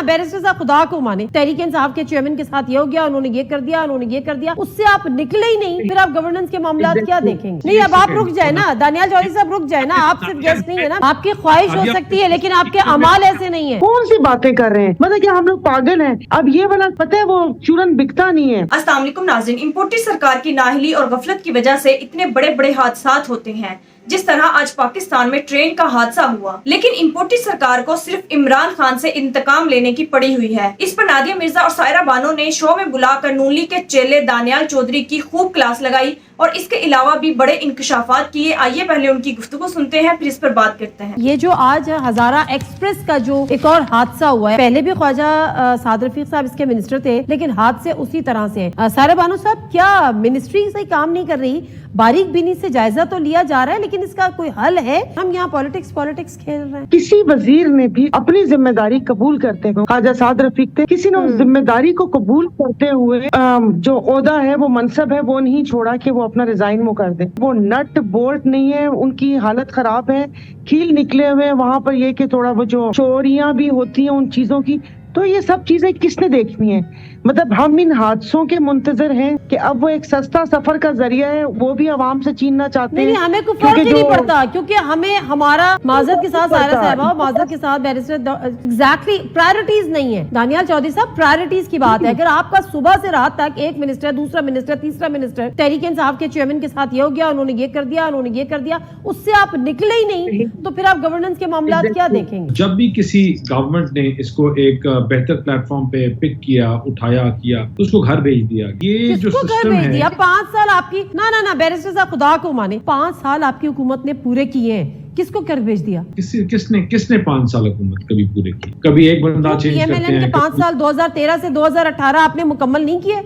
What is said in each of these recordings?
Barrister साहब खुदा को माने, तहरीक इंसाफ के चेयरमैन के साथ ये हो गया, उन्होंने ये कर दिया, उन्होंने ये कर दिया, उससे आप निकले ही नहीं, फिर आप गवर्नेंस के मामला क्या देखेंगे? नहीं, अब आप रुक जाए ना, दानियाल चौधरी साहब रुक जाए ना, आप सिर्फ गेस्ट नहीं है ना, आपकी ख्वाहिश हो सकती है लेकिन आपके अमाल ऐसे नहीं है। कौन सी बातें कर रहे हैं, मतलब क्या हम लोग पागल हैं? अब ये वाला पता है वो चूरन बिकता नहीं है। अस्सलाम वालेकुम नाज़रीन, इम्पोर्टेड सरकार की नाअहली और गफलत की वजह से इतने बड़े बड़े हादसात होते हैं, जिस तरह आज पाकिस्तान में ट्रेन का हादसा हुआ। लेकिन इम्पोर्टेड सरकार को सिर्फ इमरान खान से इंतकाम लेने की पड़ी हुई है। इस पर नादिया मिर्जा और सायरा बानो ने शो में बुलाकर नून लीग के चेले दानियाल चौधरी की खूब क्लास लगाई और इसके अलावा भी बड़े इंकशाफात किए। आइए पहले उनकी गुफ्तगू सुनते हैं, फिर इस पर बात करते हैं। ये जो आज हजारा एक्सप्रेस का जो एक और हादसा हुआ है, पहले भी ख्वाजा साद रफीक साहब इसके मिनिस्टर थे, लेकिन हादसे उसी तरह से हैं। सायरा बानो साहब, क्या मिनिस्ट्री से काम नहीं कर रही? बारीक बीनी से जायजा तो लिया जा रहा है, लेकिन इसका कोई हल है? हम यहाँ पॉलिटिक्स खेल रहे हैं। किसी वजीर ने भी अपनी जिम्मेदारी कबूल करते हुए, ख्वाजा साद रफीक थे, किसी ने उस जिम्मेदारी को कबूल करते हुए जो ओहदा है, वो मनसब है, वो नहीं छोड़ा कि वो अपना रिजाइन वो कर दे। वो नट बोल्ट नहीं है, उनकी हालत खराब है, कील निकले हुए वहाँ पर। ये कि थोड़ा वो जो चोरियां भी होती हैं उन चीजों की, तो ये सब चीजें किसने देखनी है? मतलब हम इन हादसों के मुंतजर हैं कि अब वो एक सस्ता सफर का जरिया है, वो भी आवाम से छीनना चाहते हैं। नहीं, हमें कोई फर्क ही नहीं पड़ता, क्योंकि हमें हमारा माजरत के साथ सायरा साहबा, माजरत के साथ बैरिस्टर एग्जैक्टली प्रायोरिटीज नहीं है। दानियाल चौधरी साहब, प्रायोरिटीज की बात है। अगर आपका सुबह से रात तक एक मिनिस्टर, दूसरा मिनिस्टर, तीसरा मिनिस्टर, तहरीक इंसाफ के चेयरमैन के साथ ये हो गया, उन्होंने ये कर दिया, उन्होंने ये कर दिया, उससे आप निकले ही नहीं, तो फिर आप गवर्नेंस के मामला क्या देखेंगे? जब भी किसी गवर्नमेंट ने इसको एक बेहतर प्लेटफॉर्म पे पिक किया, उठाया किया, तो उसको घर भेज दिया। ये जो सिस्टम है, 5 साल आपकी ना बैरिस्टर साहब खुदा को माने, 5 साल आपकी हुकूमत ने पूरे किए हैं, किसको कर भेज दिया? किसने 5 साल हुकूमत कभी पूरे की? कभी एक बंदा चेंज करते हैं। 5 साल 2013 से 2018 आपने मुकम्मल नहीं किए।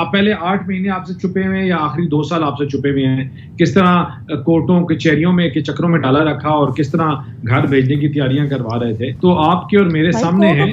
पहले 8 महीने आपसे छुपे हुए हैं या आखिरी 2 साल आपसे छुपे हुए हैं? किस तरह कोर्टों कचहरियों में के चक्रों में डाला रखा और किस तरह घर भेजने की तैयारियां करवा रहे थे? तो आपके और मेरे सामने है,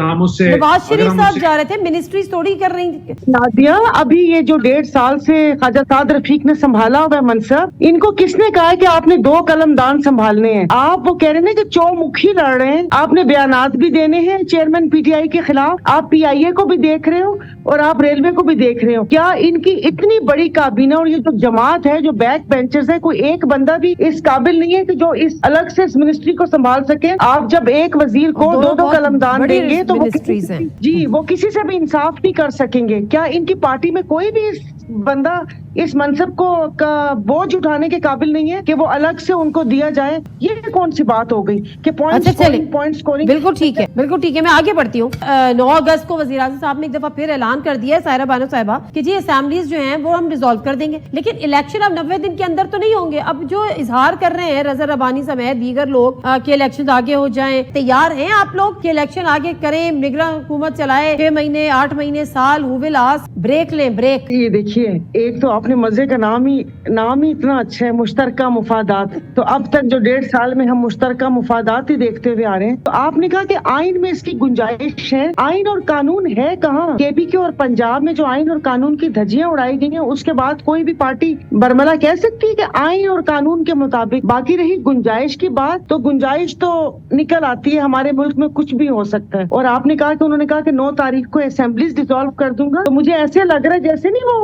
हम उससे नवाज शरीफ साहब जा रहे थे, मिनिस्ट्री थोड़ी कर रही थी। नादिया, अभी ये जो 1.5 साल से ख्वाजा साद रफीक ने संभाला हुआ है मनसब, इनको किसने कहा है कि आपने 2 कलमदान संभालने हैं? आप वो कह रहे हैं कि चौमुखी लड़ रहे हैं, आपने बयानात भी देने हैं चेयरमैन पीटीआई के खिलाफ, आप पीआईए को भी देख रहे हो और आप रेलवे को भी देख रहे हो। क्या इनकी इतनी बड़ी काबीना और ये जो जमात है, जो बैक बेंचर्स है, कोई एक बंदा भी इस काबिल नहीं है कि जो इस अलग से इस मिनिस्ट्री को संभाल सके? आप जब एक वजीर को 2 कलमदान देंगे तो वो किसी से भी इंसाफ नहीं कर सकेंगे। क्या इनकी पार्टी में कोई भी बंदा इस मनसब को का बोझ उठाने के काबिल नहीं है कि वो अलग से उनको दिया जाए? ये कौन सी बात हो गई कि पॉइंट स्कोरिंग? बिल्कुल ठीक है, बिल्कुल ठीक है। मैं आगे बढ़ती हूँ। 9 अगस्त को वज़ीर आज़म साहब ने एक दफा फिर ऐलान कर दिया है, सायरा बानो साहिबा, कि जी असेंबलीज जो हैं वो हम रिजॉल्व कर देंगे, लेकिन इलेक्शन अब 90 दिन के अंदर तो नहीं होंगे। अब जो इजहार कर रहे हैं रज़ा रब्बानी समेत दीगर लोग कि इलेक्शन आगे हो जाए, तैयार हैं आप लोग कि इलेक्शन आगे करें, निगरान हुकूमत चलाए, 6 महीने 8 महीने साल हुए लास्ट, ब्रेक लें ब्रेक? ये देखिए, एक तो आपने मजे का नाम ही इतना अच्छा है, मुश्तरका मुफादात। तो अब तक जो 1.5 साल में हम मुश्तरका मुफादात ही देखते हुए आ रहे हैं। तो आपने कहा कि आइन में इसकी गुंजाइश है, आइन और कानून है कहाँ? केपीके और पंजाब में जो आइन और कानून की धज्जियां उड़ाई गई हैं, उसके बाद कोई भी पार्टी बरमला कह सकती है कि आइन और कानून के मुताबिक। बाकी रही गुंजाइश की बात, तो गुंजाइश तो निकल आती है, हमारे मुल्क में कुछ भी हो सकता है। और आपने कहा कि उन्होंने कहा कि 9 तारीख को असेंबलीज डिसॉल्व कर दूंगा, तो मुझे ऐसे लग रहा है जैसे नहीं वो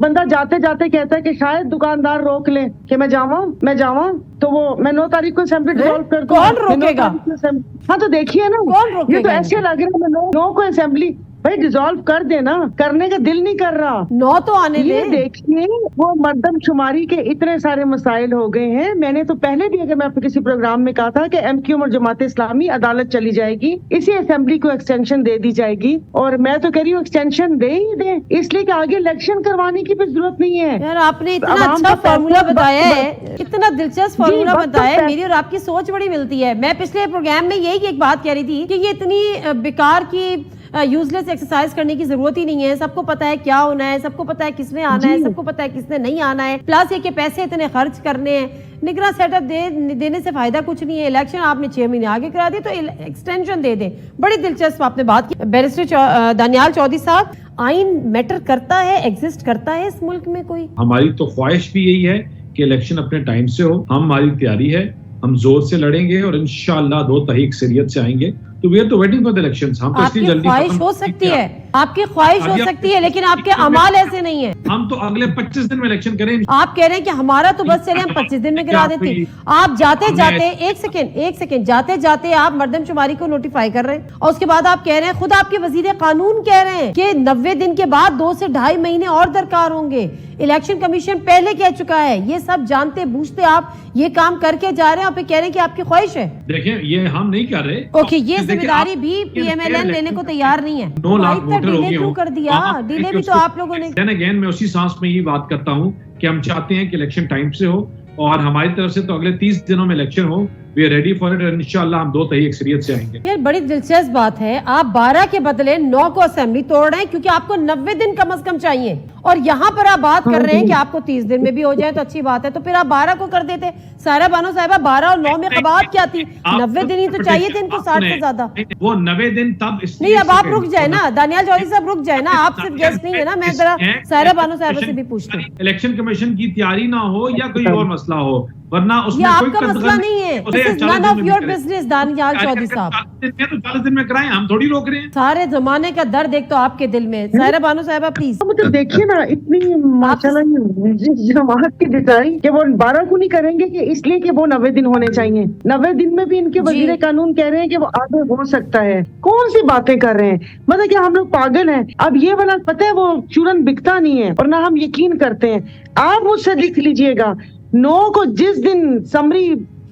बंदा जाते जाते कहता है कि शायद दुकानदार रोक ले कि मैं जावा, तो वो मैं 9 तारीख को असेंबली डिसॉल्व कर दूंगा। कौन रोकेगा? हाँ, तो देखिए ना, कौन रोकेगा? ये तो ऐसे लग रहा है 9 को असेंबली भाई डिसॉल्व कर देना, करने का दिल नहीं कर रहा। 9 तो आने दे। देखिए, वो मर्दम शुमारी के इतने सारे मसाइल हो गए हैं। मैंने तो पहले भी, अगर मैं आपको किसी प्रोग्राम में कहा था कि एमक्यूएम और जमात इस्लामी अदालत चली जाएगी, इसी असेंबली को एक्सटेंशन दे दी जाएगी, और मैं तो कह रही हूँ एक्सटेंशन दे ही दे, इसलिए कि आगे इलेक्शन करवाने की भी जरूरत नहीं है। यार, आपने इतना अच्छा फार्मूला बताया है, इतना दिलचस्प फार्मूला बताया है, मेरी और आपकी सोच बड़ी मिलती है। मैं पिछले प्रोग्राम में यही एक बात कह रही थी कि ये इतनी बेकार की यूजलेस एक्सरसाइज करने की जरूरत ही नहीं है। सबको पता है क्या होना है, सबको पता है किसने आना है, सबको पता है किसने नहीं आना है, प्लस ये कि पैसे इतने खर्च करने हैं, निगरान सेटअप देने से फायदा कुछ नहीं है। इलेक्शन आपने 6 महीने आगे करा दिए, तो एक्सटेंशन दे दें। बड़ी दिलचस्प आपने बात की। बैरिस्टर दानियाल चौधरी साहब, आइन मैटर करता है, एग्जिस्ट करता है इस मुल्क में कोई? हमारी तो ख्वाहिश भी यही है कि इलेक्शन अपने टाइम से हो, हमारी तैयारी है, हम जोर से लड़ेंगे और इंशाअल्लाह 2 तारीख अक्सरियत से आएंगे تو we are to waiting for the elections. ہم تو اس لیے आपकी جلدی ख्वाहिश हो सकती है, आपकी ख्वाहिश हो सकती है, लेकिन आपके अमाल ऐसे नहीं है. ہم تو اگلے 25 دن میں الیکشن کریں. آپ کہہ رہے ہیں کہ ہمارا تو بس چلے ہم 25 دن میں گرا دیتے. آپ جاتے جاتے ایک سیکنڈ جاتے جاتے آپ مردم شماری کو نوٹیفائی کر رہے ہیں اور اس کے بعد آپ کہہ رہے ہیں, خود آپ کے وزیر قانون کہہ رہے ہیں کہ 90 دن کے بعد 2 سے 2.5 مہینے اور درکار ہوں گے. الیکشن کمیشن پہلے کہہ چکا ہے. یہ سب جانتے بوجھتے آپ یہ کام کر کے جا رہے ہیں اور پھر کہہ رہے ہیں کہ آپ کی خواہش ہے. دیکھیں یہ ہم نہیں کر رہے. اوکے, یہ ذمہ داری بھی پی ایم ایل این لینے کو تیار نہیں ہے. 9 لاکھ ووٹر ہو گئے کیوں کر دیا؟ ڈیلے بھی تو آپ لوگوں نے. اگین میں اسی سانس میں یہ بات کرتا ہوں کہ ہم چاہتے ہیں کہ الیکشن ٹائم سے ہو اور ہماری طرف سے تو اگلے 30 دنوں میں الیکشن ہو. We are ready for it اور انشاءاللہ ہم 2 تہی اکثریت سے آئیں گے. یہ بڑی دلچسپ بات ہے, آپ 12 کے بدلے 9 کو اسمبلی توڑ رہے ہیں کیونکہ آپ کو 90 دن کم از کم چاہیے, اور یہاں پر آپ بات کر رہے ہیں کہ آپ کو 30 دن میں بھی ہو جائے تو اچھی بات ہے. تو پھر آپ 12 کو کر دیتے. سائرہ بانو صاحبہ 12 اور 9 میں قباحت کیا تھی؟ 90 دن ہی تو چاہیے تھے ان کو, 60 سے زیادہ. وہ 90 دن تب اس نہیں, اب آپ رک جائے نا, دانیال چودھری صاحب رک جائے نا, آپ صرف گیسٹ نہیں ہے نا. میں ذرا سائرہ بانو صاحبہ سے بھی پوچھتا ہوں. الیکشن کمیشن کی تیاری نہ ہو یا کوئی اور مسئلہ ہو, ورنہ اس یہ میں آپ کوئی کا مسئلہ نہیں ہے. This is none of your business, Daniyal Chaudhry صاحب. 40 دن میں کرائیں, ہم تھوڑی روک رہے ہیں. سارے زمانے کا درد ایک تو آپ کے دل میں. سائرہ بانو صاحبہ پلیز. مطلب دیکھیے نا, اتنی ماشاءاللہ جماعت کی ڈیزائن کہ وہ 12 کو نہیں کریں گے کہ اس لیے کہ وہ 90 دن ہونے چاہیے. 90 دن میں بھی ان کے وزیر قانون کہہ رہے ہیں کہ وہ آگے ہو سکتا ہے. کون سی باتیں کر رہے ہیں؟ مطلب کہ ہم لوگ پاگل ہیں. اب یہ والا پتہ ہے وہ چورن بکتا نہیں ہے اور نہ ہم یقین کرتے ہیں. آپ مجھ سے لکھ لیجئے گا, 9 کو جس دن سمری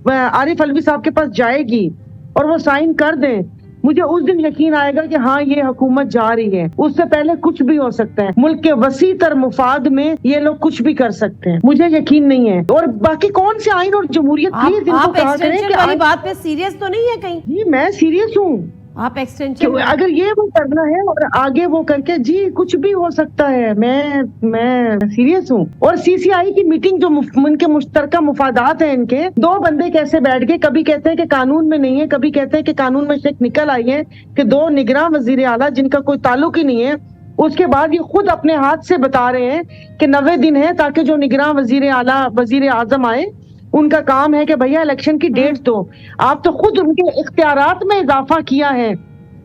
عارف علوی صاحب کے پاس جائے گی اور وہ سائن کر دیں, مجھے اس دن یقین آئے گا کہ ہاں یہ حکومت جا رہی ہے. اس سے پہلے کچھ بھی ہو سکتا ہے. ملک کے وسیع تر مفاد میں یہ لوگ کچھ بھی کر سکتے ہیں. مجھے یقین نہیں ہے. اور باقی کون سے آئین اور جمہوریت پلیز ان کو کہا کریں کہ والی بات پہ سیریس تو نہیں ہے کہیں؟ جی میں سیریس ہوں. آپ ایکسٹینشن اگر یہ وہ کرنا ہے اور آگے وہ کر کے, جی کچھ بھی ہو سکتا ہے. میں سیریس ہوں. اور سی سی آئی کی میٹنگ جو ان کے مشترکہ مفادات ہیں, ان کے 2 بندے کیسے بیٹھ گئے, کبھی کہتے ہیں کہ قانون میں نہیں ہے, کبھی کہتے ہیں کہ قانون میں شک نکل آئی ہے کہ 2 نگراں وزیر اعلیٰ جن کا کوئی تعلق ہی نہیں ہے. اس کے بعد یہ خود اپنے ہاتھ سے بتا رہے ہیں کہ 90 دن ہے تاکہ جو نگراں وزیر اعلیٰ وزیر اعظم آئے ان کا کام ہے کہ بھیا الیکشن کی ڈیٹ دو. آپ تو خود ان کے اختیارات میں اضافہ کیا ہے.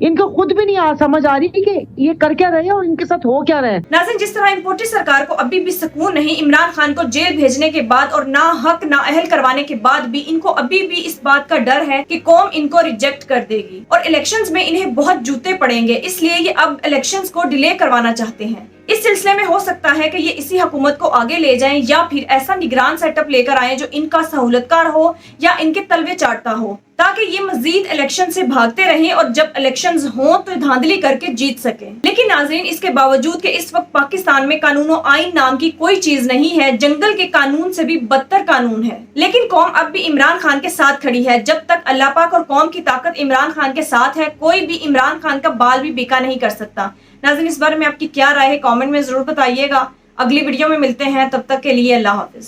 ان کو خود بھی نہیں سمجھ آ رہی کہ یہ کر کیا رہے اور ان کے ساتھ ہو کیا رہے. ناظرین, جس طرح امپورٹی سرکار کو ابھی بھی سکون نہیں عمران خان کو جیل بھیجنے کے بعد اور نا حق نا اہل کروانے کے بعد بھی ان کو ابھی بھی اس بات کا ڈر ہے کہ قوم ان کو ریجیکٹ کر دے گی اور الیکشنز میں انہیں بہت جوتے پڑیں گے, اس لیے یہ اب الیکشنز کو ڈیلے کروانا چاہتے ہیں. اس سلسلے میں ہو سکتا ہے کہ یہ اسی حکومت کو آگے لے جائیں یا پھر ایسا نگران سیٹ اپ لے کر آئیں جو ان کا سہولت کار ہو یا ان کے تلوے چاٹتا ہو, تاکہ یہ مزید الیکشن سے بھاگتے رہیں اور جب الیکشنز ہوں تو دھاندلی کر کے جیت سکیں. لیکن ناظرین, اس کے باوجود کہ اس وقت پاکستان میں قانون و آئین نام کی کوئی چیز نہیں ہے, جنگل کے قانون سے بھی بدتر قانون ہے, لیکن قوم اب بھی عمران خان کے ساتھ کھڑی ہے. جب تک اللہ پاک اور قوم کی طاقت عمران خان کے ساتھ ہے, کوئی بھی عمران خان کا بال بھی بیکا نہیں کر سکتا. ناظرین, اس بارے میں آپ کی کیا رائے ہے کامنٹ میں ضرور بتائیے گا. اگلی ویڈیو میں ملتے ہیں, تب تک کے لیے اللہ حافظ.